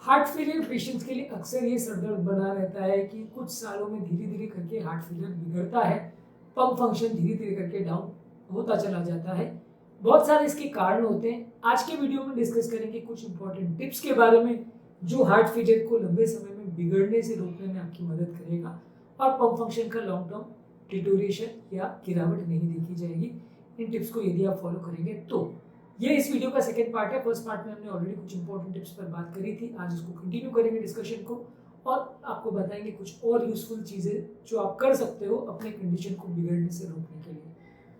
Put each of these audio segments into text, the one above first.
Heart failure patients के लिए अक्सर ये सरदर्द बना रहता है कि कुछ सालों में धीरे धीरे करके हार्ट फेलियर बिगड़ता है, पंप फंक्शन धीरे धीरे करके डाउन होता चला जाता है। बहुत सारे इसके कारण होते हैं। आज के वीडियो में डिस्कस करेंगे कुछ इंपॉर्टेंट टिप्स के बारे में जो हार्ट फेलियर को लंबे समय में बिगड़ने से रोकने में आपकी मदद करेगा और पंप फंक्शन का लॉन्ग टर्म डिटोरिएशन या गिरावट नहीं देखी जाएगी। इन टिप्स को यदि आप फॉलो करेंगे तो ये इस वीडियो का सेकंड पार्ट है। फर्स्ट पार्ट में हमने ऑलरेडी कुछ इंपॉर्टेंट टिप्स पर बात करी थी। आज इसको कंटिन्यू करेंगे डिस्कशन को और आपको बताएंगे कुछ और यूजफुल चीज़ें जो आप कर सकते हो अपने कंडीशन को बिगड़ने से रोकने के लिए।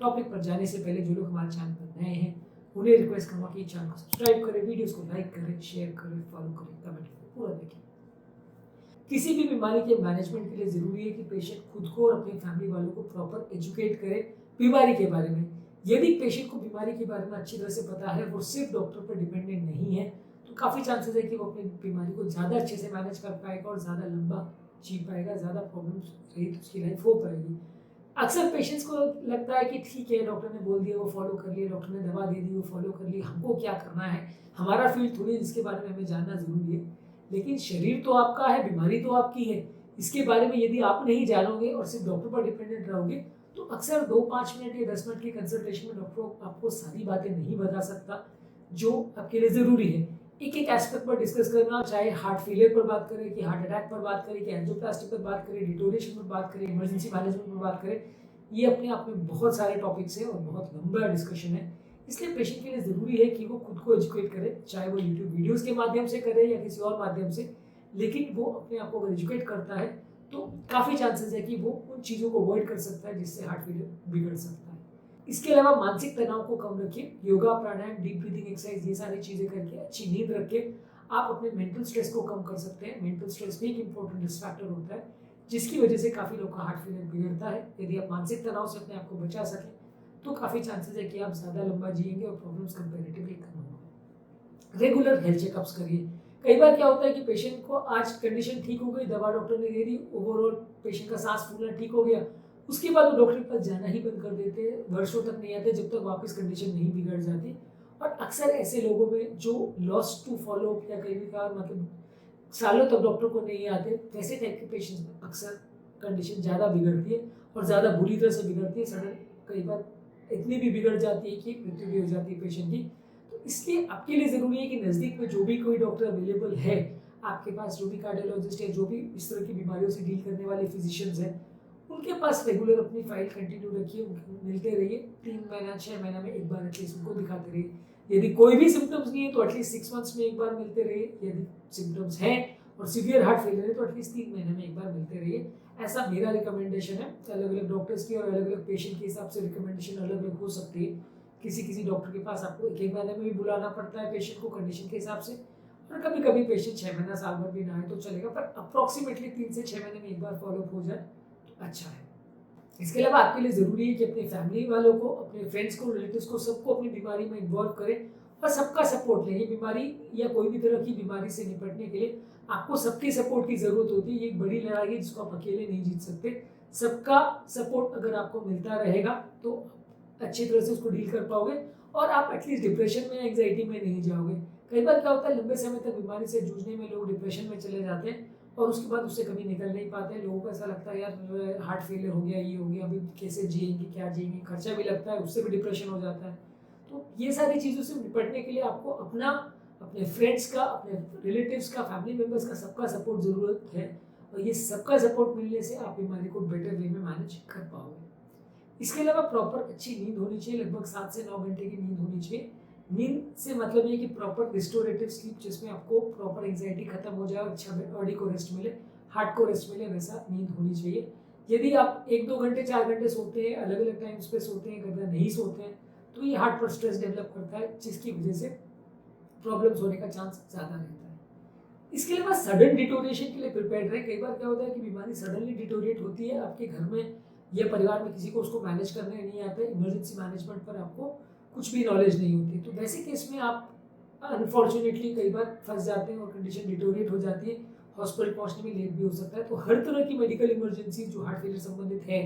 टॉपिक पर जाने से पहले जो लोग हमारे चैनल पर नए हैं उन्हें रिक्वेस्ट करूँगा कि चैनल को सब्सक्राइब करें, वीडियोज़ को लाइक करें, शेयर करें, फॉलो करें, कमेंट करें, पूरा देखें। किसी भी बीमारी के मैनेजमेंट के लिए ज़रूरी है कि पेशेंट खुद को और अपनी फैमिली वालों को प्रॉपर एजुकेट करे बीमारी के बारे में। यदि पेशेंट को बीमारी के बारे में अच्छी तरह से पता है, वो सिर्फ डॉक्टर पर डिपेंडेंट नहीं है, तो काफ़ी चांसेस है कि वो अपनी बीमारी को ज़्यादा अच्छे से मैनेज कर पाएगा और ज़्यादा लंबा जी पाएगा, ज़्यादा प्रॉब्लम्स रहित उसकी लाइफ हो पाएगी। अक्सर पेशेंट्स को लगता है कि ठीक है, डॉक्टर ने बोल दिया वो फॉलो कर लिया, डॉक्टर ने दवा दे दी वो फॉलो कर ली, हमको क्या करना है, हमारा फील्ड थोड़ी जिसके बारे में हमें जानना ज़रूरी है। लेकिन शरीर तो आपका है, बीमारी तो आपकी है। इसके बारे में यदि आप नहीं जानोगे और सिर्फ डॉक्टर पर डिपेंडेंट रहोगे तो अक्सर 2-5 मिनट या 10 मिनट की कंसल्टेशन में डॉक्टर आपको सारी बातें नहीं बता सकता जो आपके लिए ज़रूरी है। एक एक एस्पेक्ट पर डिस्कस करना, चाहे हार्ट फेलियर पर बात करें कि हार्ट अटैक पर बात करें कि एंजियोप्लास्टी पर बात करें, डिटोरेशन पर बात करें, इमरजेंसी मैनेजमेंट पर बात करें, ये अपने आप में बहुत सारे टॉपिक्स हैं और बहुत लंबा डिस्कशन है। इसलिए पेशेंट के लिए ज़रूरी है कि वो खुद को एजुकेट करे, चाहे वो यूट्यूब वीडियोज़ के माध्यम से करे या किसी और माध्यम से। लेकिन वो अपने आप को अगर एजुकेट करता है तो काफ़ी चांसेस है कि वो उन चीज़ों को अवॉइड कर सकता है जिससे हार्ट फेलियर बिगड़ सकता है। इसके अलावा मानसिक तनाव को कम रखिए, योगा, प्राणायाम, डीप ब्रीथिंग एक्सरसाइज, ये सारी चीज़ें करके अच्छी नींद रखिए। आप अपने मेंटल स्ट्रेस को कम कर सकते हैं। मेंटल स्ट्रेस भी एक इंपॉर्टेंट रिस्क फैक्टर होता है जिसकी वजह से काफ़ी लोगों का हार्ट फेलियर बिगड़ता है। यदि आप मानसिक तनाव से अपने आप को बचा सकें तो काफ़ी चांसेस है कि आप ज़्यादा लंबा जिएंगे और प्रॉब्लम्स कंपेरेटिवली कम होंगे। रेगुलर हेल्थ चेकअप्स करिए। कई बार क्या होता है कि पेशेंट को आज कंडीशन ठीक हो गई, दवा डॉक्टर ने दे दी, ओवरऑल पेशेंट का सांस फूलना ठीक हो गया, उसके बाद वो डॉक्टर के पास जाना ही बंद कर देते हैं, वर्षों तक नहीं आते जब तक वापस कंडीशन नहीं बिगड़ जाती। और अक्सर ऐसे लोगों में जो लॉस्ट टू फॉलो अप या कई बार मतलब सालों तक डॉक्टर को नहीं आते, वैसे टाइप के पेशेंट्स में अक्सर कंडीशन ज़्यादा बिगड़ती है और ज़्यादा बुरी तरह से बिगड़ती है। सडन कई बार इतनी भी बिगड़ जाती है कि मृत्यु भी हो जाती है पेशेंट की। इसलिए आपके लिए ज़रूरी है कि नज़दीक में जो भी कोई डॉक्टर अवेलेबल है, आपके पास जो भी कार्डियोलॉजिस्ट है, जो भी इस तरह की बीमारियों से डील करने वाले फिजिशियंस हैं, उनके पास रेगुलर अपनी फाइल कंटिन्यू रखिए, उनको मिलते रहिए। 3 महीना 6 महीना में एक बार एटलीस्ट उनको दिखाते रहिए। यदि कोई भी सिम्टम्स नहीं है तो एटलीस्ट 6 मंथ्स में एक बार मिलते रहिए। यदि सिम्टम्स हैं और सीवियर हार्ट फेलियर है तो एटलीस्ट 3 महीने में एक बार मिलते रहिए। ऐसा मेरा रिकमेंडेशन है। अलग अलग डॉक्टर्स की और अलग अलग पेशेंट के हिसाब से रिकमेंडेशन अलग अलग हो सकती है। किसी डॉक्टर के पास आपको एक महीने में भी बुलाना पड़ता है पेशेंट को कंडीशन के हिसाब से, और कभी कभी पेशेंट 6 महीना साल भर भी ना आए तो चलेगा, पर अप्रॉक्सीमेटली 3 से 6 महीने में एक बार फॉलोअप हो जाए तो अच्छा है। इसके अलावा आपके लिए ज़रूरी है कि अपनी फैमिली वालों को, अपने फ्रेंड्स को, रिलेटिव्स को, सबको अपनी बीमारी में इन्वॉल्व करें और सबका सपोर्ट लें। ये बीमारी या कोई भी तरह की बीमारी से निपटने के लिए आपको सबके सपोर्ट की ज़रूरत होती है। ये एक बड़ी लड़ाई है जिसको आप अकेले नहीं जीत सकते। सबका सपोर्ट अगर आपको मिलता रहेगा तो अच्छी तरह से उसको डील कर पाओगे और आप एटलीस्ट डिप्रेशन में, एंग्जाइटी में नहीं जाओगे। कई बार क्या होता है, लंबे समय तक बीमारी से जूझने में लोग डिप्रेशन में चले जाते हैं और उसके बाद उससे कभी निकल नहीं पाते। लोगों को ऐसा लगता है यार हार्ट फेलियर हो गया, ये हो गया, अभी कैसे जिएंगे, क्या जिएंगे, खर्चा भी लगता है, उससे भी डिप्रेशन हो जाता है। तो ये सारी चीज़ों से निपटने के लिए आपको अपने फ्रेंड्स का, अपने रिलेटिव्स का, फैमिली मेम्बर्स का, सबका सपोर्ट ज़रूरत है। और ये सबका सपोर्ट मिलने से आप बीमारी को बेटर वे में मैनेज कर पाओगे। इसके अलावा प्रॉपर अच्छी नींद होनी चाहिए। लगभग 7 से 9 घंटे की नींद होनी चाहिए। नींद से मतलब ये कि प्रॉपर रिस्टोरेटिव स्लीप, जिसमें आपको प्रॉपर एंग्जाइटी खत्म हो जाए और अच्छा बॉडी को रेस्ट मिले, हार्ट को रेस्ट मिले, वैसा नींद होनी चाहिए। यदि आप 1-2 घंटे 4 घंटे सोते हैं, अलग अलग टाइम्स पे सोते हैं, कभी नहीं सोते हैं, तो ये हार्ट पर स्ट्रेस डेवलप करता है जिसकी वजह से प्रॉब्लम्स होने का चांस ज़्यादा रहता है। इसके अलावा सडन डिटोरिएशन के लिए प्रिपेयर रहे। कई बार क्या होता है कि बीमारी सडनली डिटोरिएट होती है, आपके घर में या परिवार में किसी को उसको मैनेज करने नहीं आता है, इमरजेंसी मैनेजमेंट पर आपको कुछ भी नॉलेज नहीं होती, तो वैसे केस में आप अनफॉर्चुनेटली कई बार फंस जाते हैं और कंडीशन डिटोरिएट हो जाती है, हॉस्पिटल पहुंचने में लेट भी हो सकता है। तो हर तरह की मेडिकल इमरजेंसी जो हार्ट फेलियर संबंधित है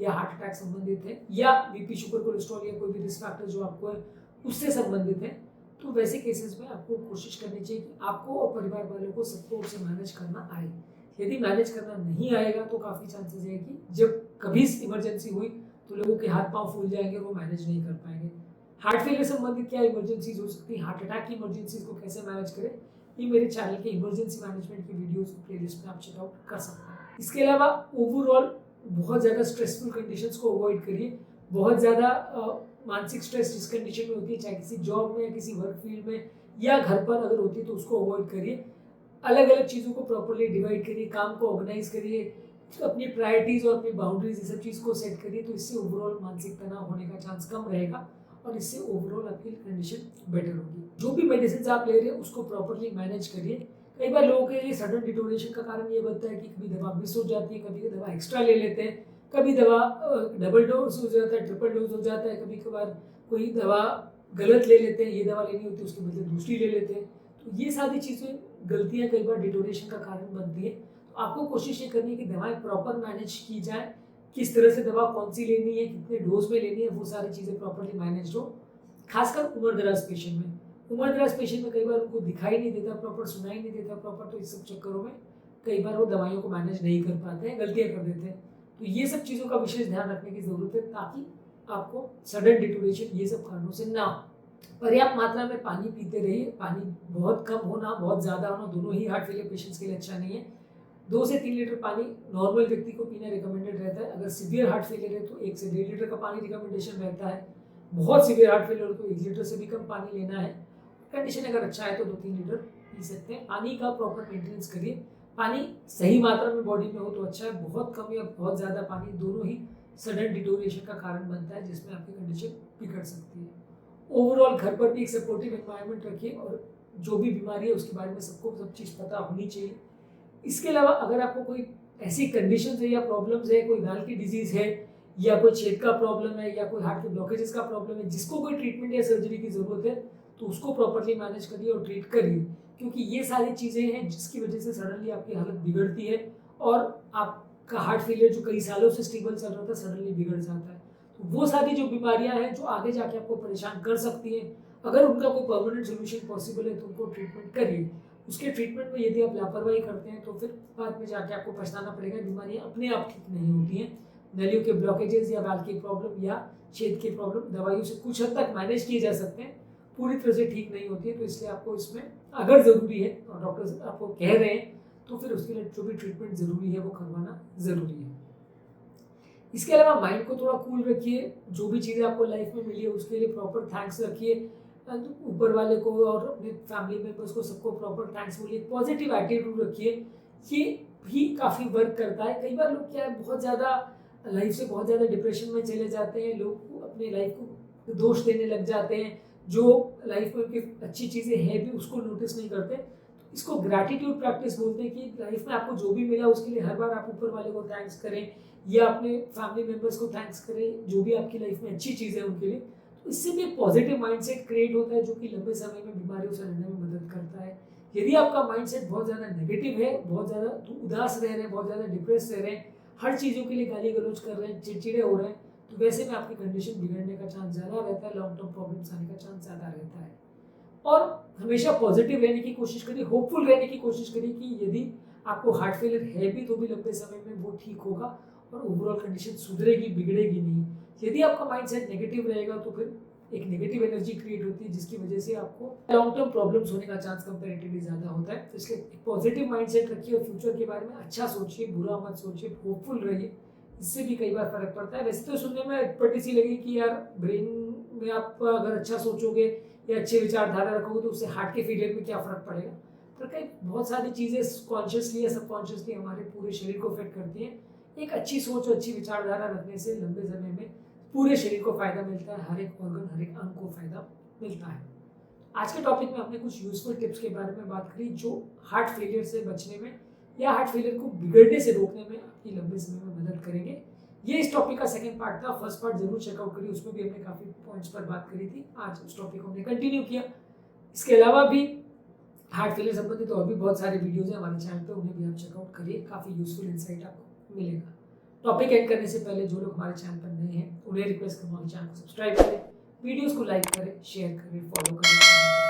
या हार्ट अटैक संबंधित है या बीपी, शुगर, कोलेस्ट्रॉल या कोई भी रिस्क फैक्टर जो आपको है उससे संबंधित है, तो वैसे केसेस में आपको कोशिश करनी चाहिए कि आपको और परिवार वालों को सबको उसे मैनेज करना आए। यदि मैनेज करना नहीं आएगा तो काफ़ी चांसेस है कि जब कभी इमरजेंसी हुई तो लोगों के हाथ पांव फूल जाएंगे और वो मैनेज नहीं कर पाएंगे। हार्ट फेलियर संबंधित क्या इमरजेंसीज हो सकती है, हार्ट अटैक की इमरजेंसीज को कैसे मैनेज करें, ये मेरे चैनल के इमरजेंसी मैनेजमेंट की वीडियोस प्लेलिस्ट में आप चेकआउट कर सकते हैं। इसके अलावा ओवरऑल बहुत ज़्यादा स्ट्रेसफुल कंडीशंस को अवॉइड करिए। बहुत ज़्यादा मानसिक स्ट्रेस जिस कंडीशन में होती है, चाहे किसी जॉब में या किसी वर्क फील्ड में या घर पर अगर होती है, तो उसको अवॉइड करिए। अलग अलग चीज़ों को प्रॉपरली डिवाइड करिए, काम को ऑर्गेनाइज करिए, अपनी प्रायोरिटीज़ और अपनी बाउंड्रीज ये सब चीज़ को सेट करिए। तो इससे ओवरऑल मानसिक तनाव होने का चांस कम रहेगा और इससे ओवरऑल आपकी कंडीशन बेटर होगी। जो भी मेडिसिन आप ले रहे हैं उसको प्रॉपरली मैनेज करिए। कई बार लोगों के लिए सडन डिटोरेशन का कारण ये बनता है कि कभी दवा मिस हो जाती है, कभी दवा एक्स्ट्रा ले लेते हैं, कभी दवा डबल डोज हो जाता है, ट्रिपल डोज हो जाता है, कभी कभार कोई दवा गलत ले लेते हैं, ये दवा लेनी होती है उसके बदले दूसरी ले लेते हैं। तो ये सारी चीज़ें गलतियाँ कई बार डिटोरेशन का कारण बनती है। तो आपको कोशिश ये करनी है कि दवाएं प्रॉपर मैनेज की जाए, किस तरह से दवा कौन सी लेनी है, कितने डोज में लेनी है, वो सारी चीज़ें प्रॉपरली मैनेज हो। खासकर उम्रदराज पेशेंट में, उम्रदराज पेशेंट में कई बार उनको दिखाई नहीं देता प्रॉपर, सुनाई नहीं देता प्रॉपर, तो इस सब चक्करों में कई बार वो दवाइयों को मैनेज नहीं कर पाते हैं, गलतियाँ कर देते हैं। तो ये सब चीज़ों का विशेष ध्यान रखने की ज़रूरत है ताकि आपको सडन डिटोरेशन ये सब कारणों से ना हो। पर्याप्त मात्रा में पानी पीते रहिए। पानी बहुत कम होना, बहुत ज़्यादा होना दोनों ही हार्ट फेलियर पेशेंट्स के लिए अच्छा नहीं है। 2 से 3 लीटर पानी नॉर्मल व्यक्ति को पीना रिकमेंडेड रहता है। अगर सीवियर हार्ट फेलियर है तो 1 से 1.5 लीटर का पानी रिकमेंडेशन रहता है। बहुत सीवियर हार्ट फेलियर हो तो 1 लीटर से भी कम पानी लेना है। कंडीशन अगर अच्छा है तो 2-3 लीटर पी सकते हैं। पानी का प्रॉपर मेंटेनेंस करिए। पानी सही मात्रा में बॉडी में हो तो अच्छा है, बहुत कम या बहुत ज़्यादा पानी दोनों ही सडन डिटोरेशन का कारण बनता है, जिसमें आपकी कंडीशन बिगड़ सकती है। ओवरऑल घर पर भी एक सपोर्टिव एनवायरनमेंट रखिए और जो भी बीमारी है उसके बारे में सबको सब चीज़ पता होनी चाहिए। इसके अलावा अगर आपको कोई ऐसी कंडीशन है या प्रॉब्लम्स है, कोई वाल्व की डिजीज़ है या कोई छेद का प्रॉब्लम है या कोई हार्ट के ब्लॉकेजेस का प्रॉब्लम है जिसको कोई ट्रीटमेंट या सर्जरी की ज़रूरत है, तो उसको प्रॉपरली मैनेज करिए और ट्रीट करिए, क्योंकि ये सारी चीज़ें हैं जिसकी वजह से सडनली आपकी हालत बिगड़ती है और आपका हार्ट फेलियर जो कई सालों से स्टेबल चल रहा था सडनली बिगड़ जाता है। तो वो सारी जो बीमारियां हैं जो आगे जाके आपको परेशान कर सकती हैं, अगर उनका कोई परमानेंट सोल्यूशन पॉसिबल है तो उनको ट्रीटमेंट करिए। उसके ट्रीटमेंट में यदि आप लापरवाही करते हैं तो फिर बाद में जाके आपको पछताना पड़ेगा। बीमारियां अपने आप ठीक नहीं होती हैं। नलियों के ब्लॉकेजेस या वाल्व की प्रॉब्लम या छेद की प्रॉब्लम दवाइयों से कुछ हद तक मैनेज किए जा सकते हैं, पूरी तरह से ठीक नहीं होती है। तो इसलिए आपको इसमें अगर ज़रूरी है और डॉक्टर आपको कह रहे हैं तो फिर उसके लिए जो भी ट्रीटमेंट ज़रूरी है वो करवाना ज़रूरी है। इसके अलावा माइंड को थोड़ा कूल रखिए। जो भी चीज़ें आपको लाइफ में मिली है उसके लिए प्रॉपर थैंक्स रखिए, ऊपर वाले को और अपने फैमिली मेम्बर्स को सबको प्रॉपर थैंक्स बोलिए। पॉजिटिव एटीट्यूड रखिए, ये भी काफ़ी वर्क करता है। कई बार लोग क्या है बहुत ज़्यादा लाइफ से बहुत ज़्यादा डिप्रेशन में चले जाते हैं, लोग अपने लाइफ को दोष देने लग जाते हैं, जो लाइफ में उनकी अच्छी चीज़ें हैं भी उसको नोटिस नहीं करते। इसको ग्रैटिट्यूड प्रैक्टिस बोलते हैं कि लाइफ में आपको जो भी मिला उसके लिए हर बार आप ऊपर वाले को थैंक्स करें या अपने फैमिली मेम्बर्स को थैंक्स करें, जो भी आपकी लाइफ में अच्छी चीज़ है उनके लिए। तो इससे भी एक पॉजिटिव माइंडसेट क्रिएट होता है जो कि लंबे समय में बीमारियों से लड़ने में मदद करता है। यदि आपका माइंडसेट बहुत ज़्यादा नेगेटिव है, बहुत ज़्यादा उदास रह रहे हैं, बहुत ज़्यादा डिप्रेस रह रहे हैं, हर चीज़ों के लिए गाली गलौज कर रहे हैं, चिड़चिड़े हो रहे हैं, तो वैसे में आपकी कंडीशन बिगड़ने का चांस ज़्यादा रहता है, लॉन्ग टर्म प्रॉब्लम्स आने का चांस ज़्यादा रहता है। और हमेशा पॉजिटिव रहने की कोशिश करिए, होपफुल रहने की कोशिश करिए कि यदि आपको हार्ट फेलियर है भी तो भी लंबे समय में वो ठीक होगा और ओवरऑल कंडीशन सुधरेगी, बिगड़ेगी नहीं। यदि आपका माइंडसेट नेगेटिव रहेगा तो फिर एक नेगेटिव एनर्जी क्रिएट होती है जिसकी वजह से आपको लॉन्ग टर्म प्रॉब्लम्स होने का चांस कंपैरेटिवली ज़्यादा होता है। तो इसलिए एक पॉजिटिव माइंडसेट रखिए और फ्यूचर के बारे में अच्छा सोचिए, बुरा मत सोचिए, होपफुल रहिए। इससे भी कई बार फर्क पड़ता है। वैसे तो सुनने में अटपटी सी लगी कि यार ब्रेन में आप अगर अच्छा सोचोगे या अच्छे विचारधारा रखोगे तो उससे हार्ट के फेलियर में क्या फ़र्क पड़ेगा, पर कई बहुत सारी चीज़ें कॉन्शियसली या सबकॉन्शियसली हमारे पूरे शरीर को अफेक्ट करती हैं। एक अच्छी सोच और अच्छी विचारधारा रखने से लंबे समय में पूरे शरीर को फ़ायदा मिलता है, हर एक ऑर्गन, हर एक अंग को फ़ायदा मिलता है। आज के टॉपिक में हमने कुछ यूजफुल टिप्स के बारे में बात करी जो हार्ट फेलियर से बचने में या हार्ट फेलियर को बिगड़ने से रोकने में आपकी लंबे समय में मदद करेंगे। ये इस टॉपिक का सेकंड पार्ट था। फर्स्ट पार्ट जरूर चेकआउट करिए, उसमें भी हमने काफ़ी पॉइंट्स पर बात करी थी। आज उस टॉपिक को हमने कंटिन्यू किया। इसके अलावा भी हार्ट फेलियर संबंधित और भी बहुत सारे वीडियोज़ हैं हमारे चैनल पे, उन्हें भी आप चेकआउट करिए, काफ़ी यूजफुल इंसाइट आपको मिलेगा। टॉपिक एंड करने से पहले जो लोग हमारे चैनल पर नए हैं उन्हें रिक्वेस्ट करूँगा चैनल को सब्सक्राइब करें, वीडियोज़ को लाइक करें, शेयर करें, फॉलो करें।